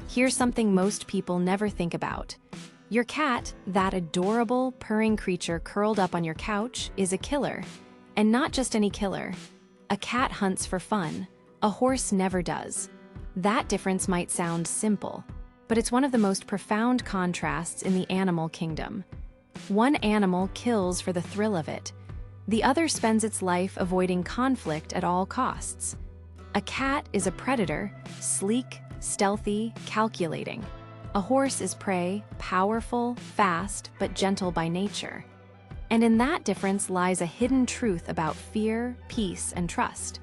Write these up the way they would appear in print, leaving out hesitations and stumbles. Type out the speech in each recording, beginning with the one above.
Here's something most people never think about. Your cat, that adorable, purring creature curled up on your couch, is a killer. And not just any killer. A cat hunts for fun. A horse never does. That difference might sound simple, but it's one of the most profound contrasts in the animal kingdom. One animal kills for the thrill of it. The other spends its life avoiding conflict at all costs. A cat is a predator, sleek, stealthy, calculating. A horse is prey, powerful, fast, but gentle by nature. And in that difference lies a hidden truth about fear, peace, and trust.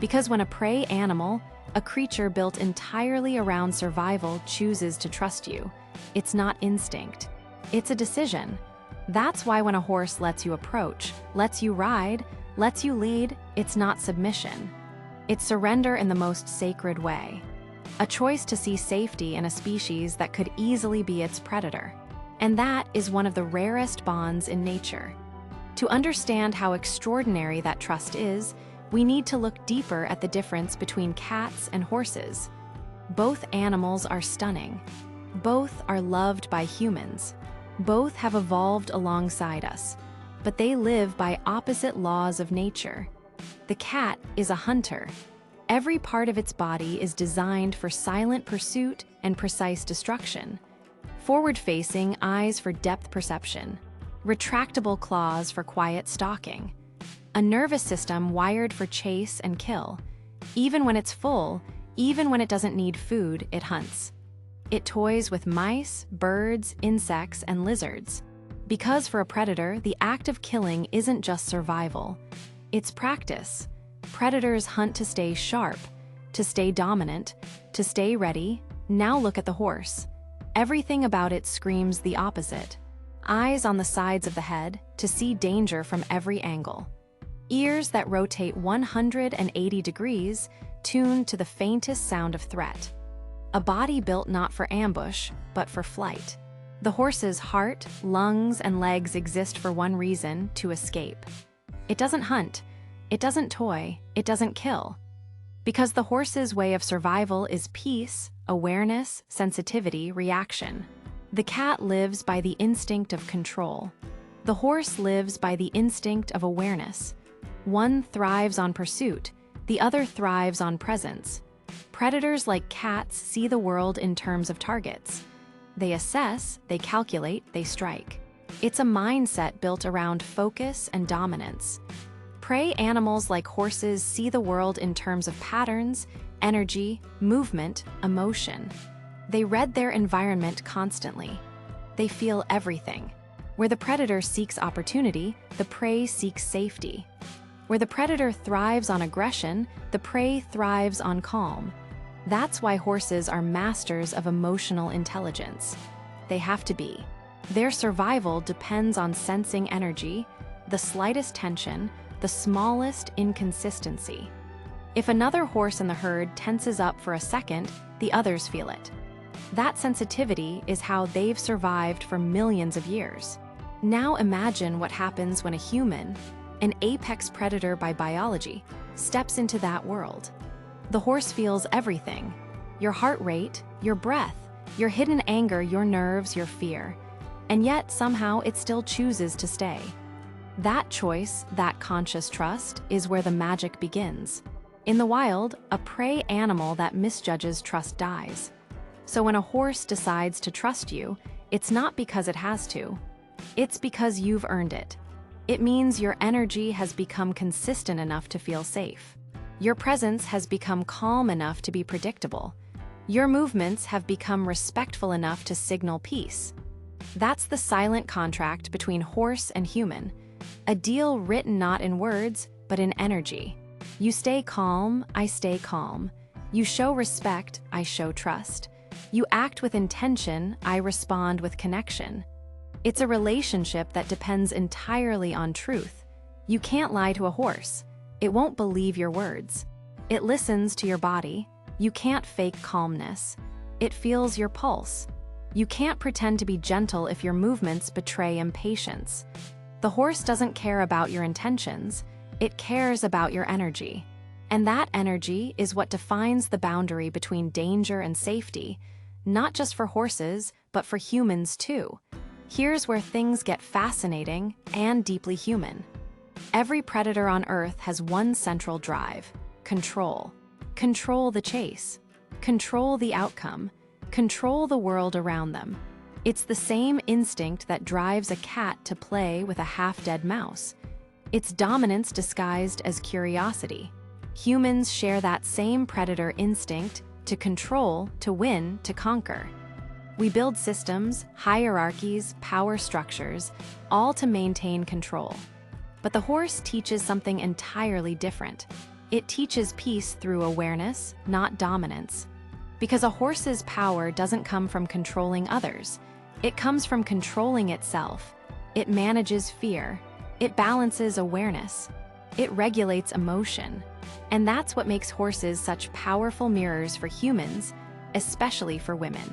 Because when a prey animal, a creature built entirely around survival, chooses to trust you, it's not instinct. It's a decision. That's why when a horse lets you approach, lets you ride, lets you lead, it's not submission. It's surrender in the most sacred way. A choice to see safety in a species that could easily be its predator. And that is one of the rarest bonds in nature. To understand how extraordinary that trust is, we need to look deeper at the difference between cats and horses. Both animals are stunning. Both are loved by humans. Both have evolved alongside us, but they live by opposite laws of nature. The cat is a hunter. Every part of its body is designed for silent pursuit and precise destruction. Forward-facing eyes for depth perception. Retractable claws for quiet stalking. A nervous system wired for chase and kill. Even when it's full, even when it doesn't need food, it hunts. It toys with mice, birds, insects, and lizards. Because for a predator, the act of killing isn't just survival. It's practice. Predators hunt to stay sharp, to stay dominant, to stay ready. Now look at the horse. Everything about it screams the opposite. Eyes on the sides of the head to see danger from every angle. Ears that rotate 180 degrees, tuned to the faintest sound of threat. A body built not for ambush, but for flight. The horse's heart, lungs, and legs exist for one reason: to escape. It doesn't hunt. It doesn't toy, it doesn't kill. Because the horse's way of survival is peace, awareness, sensitivity, reaction. The cat lives by the instinct of control. The horse lives by the instinct of awareness. One thrives on pursuit, the other thrives on presence. Predators like cats see the world in terms of targets. They assess, they calculate, they strike. It's a mindset built around focus and dominance. Prey animals like horses see the world in terms of patterns, energy, movement, emotion. They read their environment constantly. They feel everything. Where the predator seeks opportunity, the prey seeks safety. Where the predator thrives on aggression, the prey thrives on calm. That's why horses are masters of emotional intelligence. They have to be. Their survival depends on sensing energy, the slightest tension, the smallest inconsistency. If another horse in the herd tenses up for a second, the others feel it. That sensitivity is how they've survived for millions of years. Now imagine what happens when a human, an apex predator by biology, steps into that world. The horse feels everything: your heart rate, your breath, your hidden anger, your nerves, your fear. And yet somehow it still chooses to stay. That choice, that conscious trust, is where the magic begins. In the wild, a prey animal that misjudges trust dies. So when a horse decides to trust you, it's not because it has to. It's because you've earned it. It means your energy has become consistent enough to feel safe. Your presence has become calm enough to be predictable. Your movements have become respectful enough to signal peace. That's the silent contract between horse and human. A deal written not in words, but in energy. You stay calm, I stay calm. You show respect, I show trust. You act with intention, I respond with connection. It's a relationship that depends entirely on truth. You can't lie to a horse. It won't believe your words. It listens to your body. You can't fake calmness. It feels your pulse. You can't pretend to be gentle if your movements betray impatience. The horse doesn't care about your intentions. It cares about your energy. And that energy is what defines the boundary between danger and safety. not just for horses, but for humans too. Here's where things get fascinating and deeply human. Every predator on Earth has one central drive: control. Control the chase. Control the outcome. Control the world around them. It's the same instinct that drives a cat to play with a half-dead mouse. It's dominance disguised as curiosity. Humans share that same predator instinct: to control, to win, to conquer. We build systems, hierarchies, power structures, all to maintain control. But the horse teaches something entirely different. It teaches peace through awareness, not dominance. Because a horse's power doesn't come from controlling others. It comes from controlling itself. It manages fear. It balances awareness. It regulates emotion. And that's what makes horses such powerful mirrors for humans, especially for women.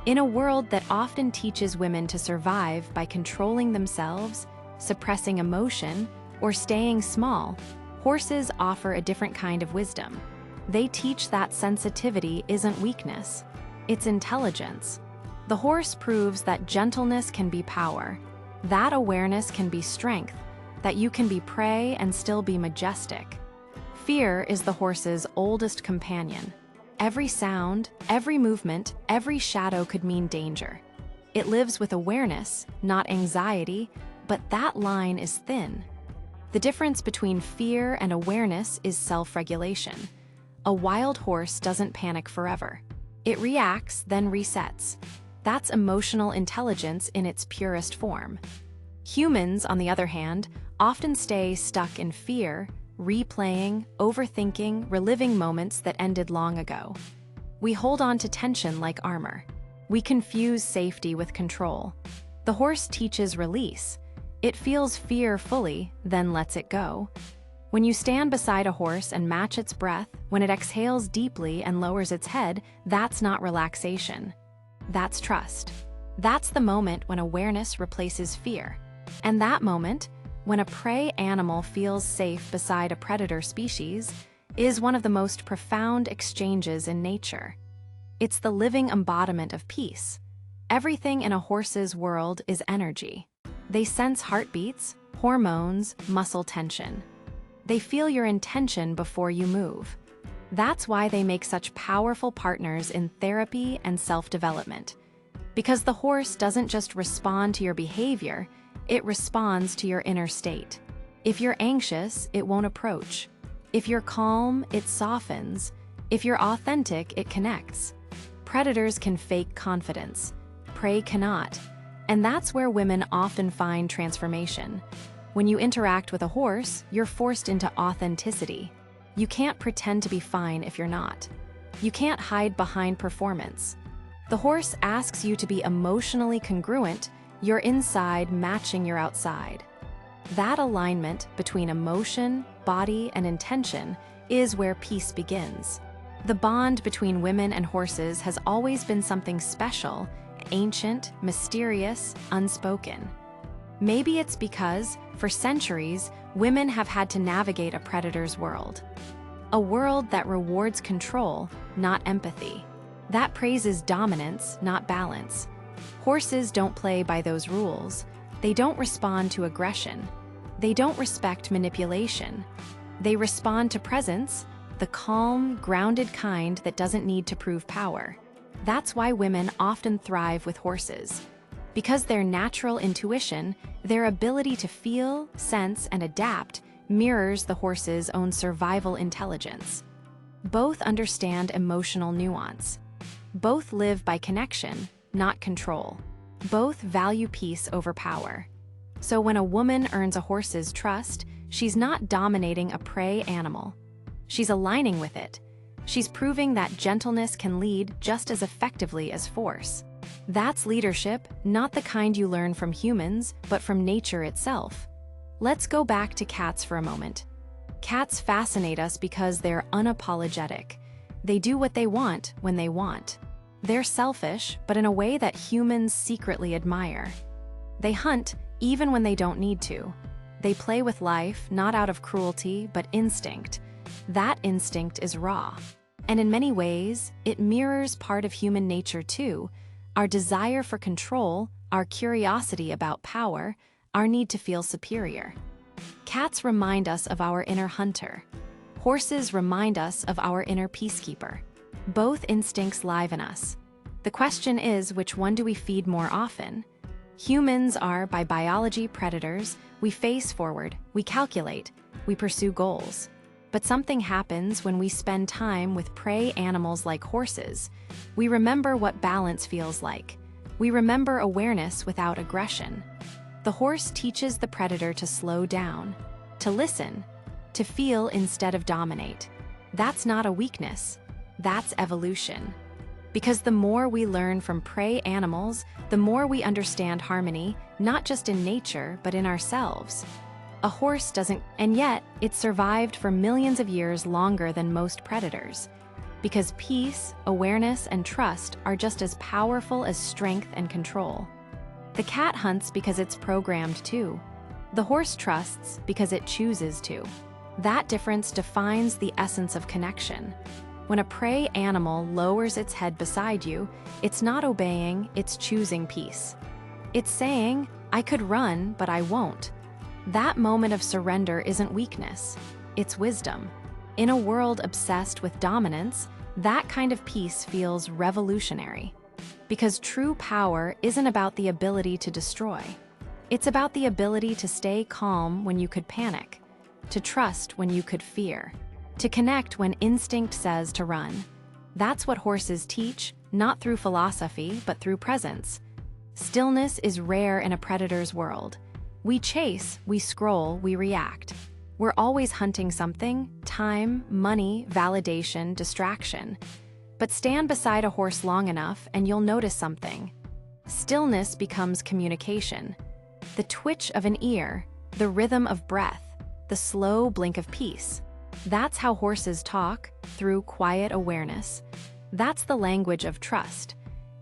In a world that often teaches women to survive by controlling themselves, suppressing emotion, or staying small, horses offer a different kind of wisdom. They teach that sensitivity isn't weakness, it's intelligence. The horse proves that gentleness can be power, that awareness can be strength, that you can be prey and still be majestic. Fear is the horse's oldest companion. Every sound, every movement, every shadow could mean danger. It lives with awareness, not anxiety, but that line is thin. The difference between fear and awareness is self-regulation. A wild horse doesn't panic forever. It reacts, then resets. That's emotional intelligence in its purest form. Humans, on the other hand, often stay stuck in fear, replaying, overthinking, reliving moments that ended long ago. We hold on to tension like armor. We confuse safety with control. The horse teaches release. It feels fear fully, then lets it go. When you stand beside a horse and match its breath, when it exhales deeply and lowers its head, that's not relaxation. That's trust. That's the moment when awareness replaces fear. And that moment, when a prey animal feels safe beside a predator species, is one of the most profound exchanges in nature. It's the living embodiment of peace. Everything in a horse's world is energy. They sense heartbeats, hormones, muscle tension. They feel your intention before you move. That's why they make such powerful partners in therapy and self-development. Because the horse doesn't just respond to your behavior, it responds to your inner state. If you're anxious, it won't approach. If you're calm, it softens. If you're authentic, it connects. Predators can fake confidence. Prey cannot. And that's where women often find transformation. When you interact with a horse, you're forced into authenticity. You can't pretend to be fine if you're not. You can't hide behind performance. The horse asks you to be emotionally congruent, your inside matching your outside. That alignment between emotion, body, and intention is where peace begins. The bond between women and horses has always been something special, ancient, mysterious, unspoken. Maybe it's because, for centuries, women have had to navigate a predator's world. A world that rewards control, not empathy. That praises dominance, not balance. Horses don't play by those rules. They don't respond to aggression. They don't respect manipulation. They respond to presence, the calm, grounded kind that doesn't need to prove power. That's why women often thrive with horses. Because their natural intuition, their ability to feel, sense, and adapt mirrors the horse's own survival intelligence. Both understand emotional nuance. Both live by connection, not control. Both value peace over power. So when a woman earns a horse's trust, she's not dominating a prey animal. She's aligning with it. She's proving that gentleness can lead just as effectively as force. That's leadership, not the kind you learn from humans, but from nature itself. Let's go back to cats for a moment. Cats fascinate us because they're unapologetic. They do what they want when they want. They're selfish, but in a way that humans secretly admire. They hunt even when they don't need to. They play with life, not out of cruelty, but instinct. That instinct is raw. And in many ways, it mirrors part of human nature too, our desire for control, our curiosity about power, our need to feel superior. Cats remind us of our inner hunter. Horses remind us of our inner peacekeeper. Both instincts live in us. The question is, which one do we feed more often? Humans are, by biology, predators. We face forward, we calculate, we pursue goals. But something happens when we spend time with prey animals like horses. We remember what balance feels like. We remember awareness without aggression. The horse teaches the predator to slow down, to listen, to feel instead of dominate. That's not a weakness. That's evolution. Because the more we learn from prey animals, the more we understand harmony, not just in nature, but in ourselves. A horse doesn't, and yet it survived for millions of years longer than most predators. Because peace, awareness, and trust are just as powerful as strength and control. The cat hunts because it's programmed to. The horse trusts because it chooses to. That difference defines the essence of connection. When a prey animal lowers its head beside you, it's not obeying, it's choosing peace. It's saying, I could run, but I won't. That moment of surrender isn't weakness, it's wisdom. In a world obsessed with dominance, that kind of peace feels revolutionary. Because true power isn't about the ability to destroy. It's about the ability to stay calm when you could panic, to trust when you could fear, to connect when instinct says to run. That's what horses teach, not through philosophy, but through presence. Stillness is rare in a predator's world. We chase, we scroll, we react. We're always hunting something: time, money, validation, distraction. But stand beside a horse long enough and you'll notice something. Stillness becomes communication. The twitch of an ear, the rhythm of breath, the slow blink of peace. That's how horses talk, through quiet awareness. That's the language of trust.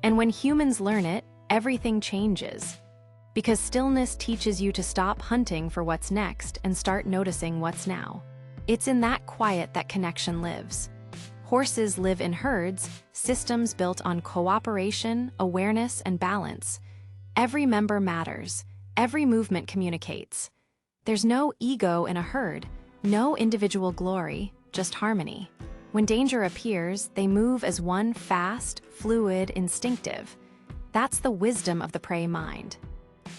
And when humans learn it, everything changes. Because stillness teaches you to stop hunting for what's next and start noticing what's now. It's in that quiet that connection lives. Horses live in herds, systems built on cooperation, awareness, and balance. Every member matters. Every movement communicates. There's no ego in a herd, no individual glory, just harmony. When danger appears, they move as one, fast, fluid, instinctive. That's the wisdom of the prey mind.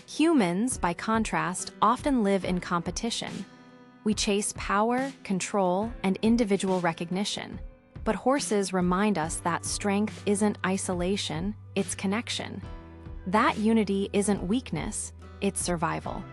Humans, by contrast, often live in competition. We chase power, control, and individual recognition. But horses remind us that strength isn't isolation, it's connection. That unity isn't weakness, it's survival.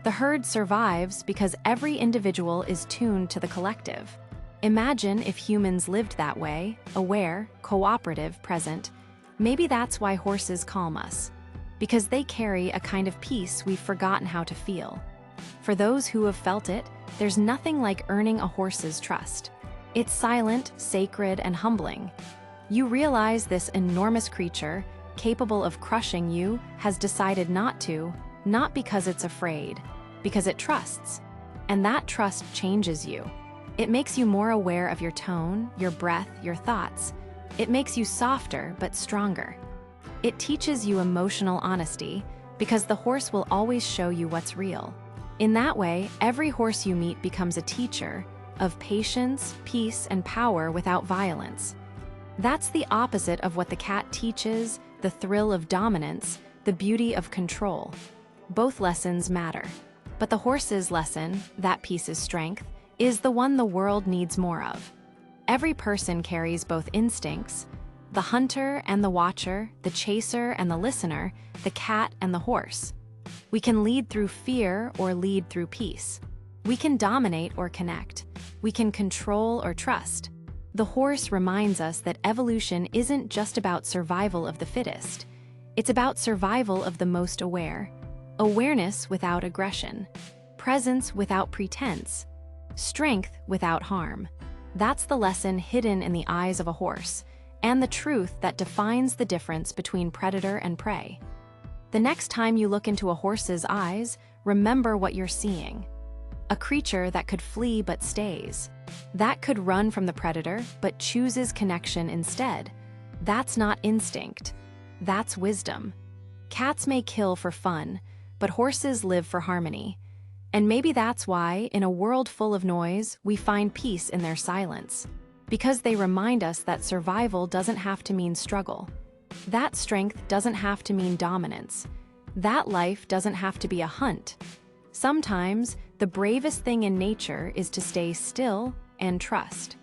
The herd survives because every individual is tuned to the collective. Imagine if humans lived that way, aware, cooperative, present. Maybe that's why horses calm us. Because they carry a kind of peace we've forgotten how to feel. For those who have felt it, there's nothing like earning a horse's trust. It's silent, sacred, and humbling. You realize this enormous creature, capable of crushing you, has decided not to, not because it's afraid, because it trusts. And that trust changes you. It makes you more aware of your tone, your breath, your thoughts. It makes you softer but stronger. It teaches you emotional honesty, because the horse will always show you what's real. In that way, every horse you meet becomes a teacher of patience, peace, and power without violence. That's the opposite of what the cat teaches, the thrill of dominance, the beauty of control. Both lessons matter. But the horse's lesson, that peace is strength, is the one the world needs more of. Every person carries both instincts, the hunter and the watcher, the chaser and the listener, the cat and the horse. We can lead through fear or lead through peace. We can dominate or connect. We can control or trust. The horse reminds us that evolution isn't just about survival of the fittest. It's about survival of the most aware. Awareness without aggression. Presence without pretense. Strength without harm. That's the lesson hidden in the eyes of a horse, and the truth that defines the difference between predator and prey. The next time you look into a horse's eyes, remember what you're seeing. a creature that could flee but stays, that could run from the predator but chooses connection instead. That's not instinct. That's wisdom. Cats may kill for fun, but horses live for harmony. And maybe that's why, in a world full of noise, we find peace in their silence. Because they remind us that survival doesn't have to mean struggle. That strength doesn't have to mean dominance. That life doesn't have to be a hunt. Sometimes, the bravest thing in nature is to stay still and trust.